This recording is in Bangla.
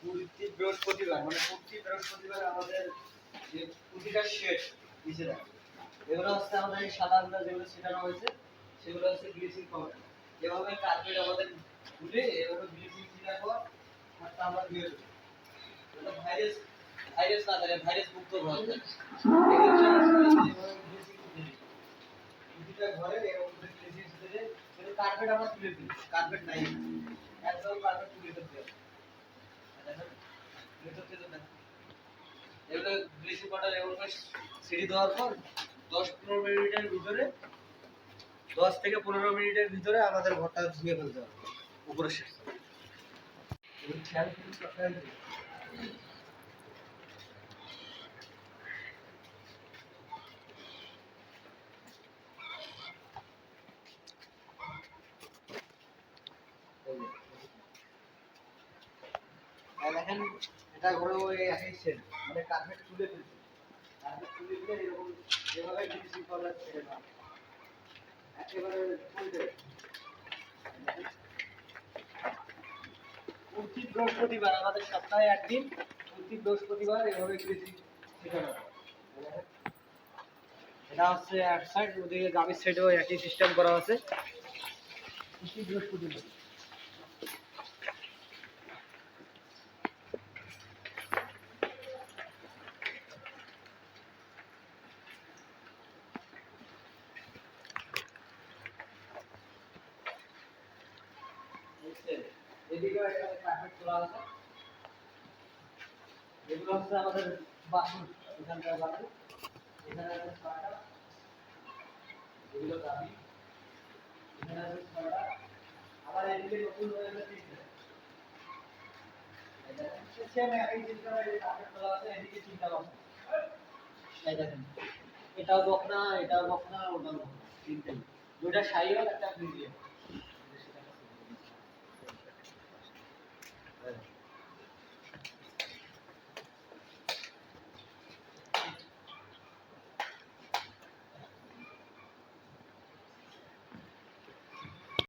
প্রতি বৃহস্পতিবার মানে প্রতি বৃহস্পতিবার আমাদের যে প্রতিটা শেড নিচে রাখে এগুলো হচ্ছে আমাদের এই সাদাগুলো যেগুলো ছিটানো হয়েছে সেগুলো হচ্ছে ব্লিচিং পাউডার। এভাবে কার্পেট আমাদের ধুলে এভাবে ব্লিচিং ছিটার পর হাতটা আমরা ধুয়ে দেবো। এটা ভাইরাস ভাইরাস না থাকে, ভাইরাস মুক্ত ঘর থাকে। এক্ষেত্রে আমরা ব্লিচিং দিই প্রতিটা ঘরে এরকম করে ব্লিচিং দিলে কিন্তু কার্পেট আমরা তুলে দিই, কার্পেট নাই একদম কার্পেট তুলে দিতে হবে। দেখেন ভিতর থেকে দেখেন এগুলো ব্লিচিং পাউডার এগুলো সিঁড়ি দেওয়ার পর 10-15 মিনিটের ভিতরে 10 থেকে 15 মিনিটের ভিতরে আমাদের ঘরটা ধুয়ে ফেলতে হবে উপরের শেষ। খেয়াল করে সকালে দেখেন এটা ঘরে ওই একই সেল মানে কার্পেট তুলে ফেলছে, কার্পেট তুলে দিলে এরকম যেভাবে ব্লিচিং পাউডার ছেড়ে না একেবারে ফুলবে। প্রতি বৃহস্পতিবার আমাদের সপ্তাহে একদিন প্রতি বৃহস্পতিবার এভাবে ব্লিচিং ছেটানো হয়। এটা হচ্ছে এক সাইড, ওদিকে গাভীর সাইডেও একই সিস্টেম করা আছে প্রতি বৃহস্পতিবার। এদিকেও এখানে কার্পেট তোলা আছে, এগুলো হচ্ছে আমাদের বাথরুম, এখানকার বাথরুম, এখানে আছে ছয়টা, এগুলো গাভী, এখানে আছে ছয়টা, আবার এদিকে নতুন হয়েছে তিনটে। সেম একই সিস্টেম, এই কার্পেট তোলা আছে, এদিকে তিনটা বাথরুম। এই দেখেন এটাও বকনা, এটাও বকনা, ওটাও বকনা, তিনটেই, দুইটা শাইওয়াল একটা ফ্রিজিয়ান।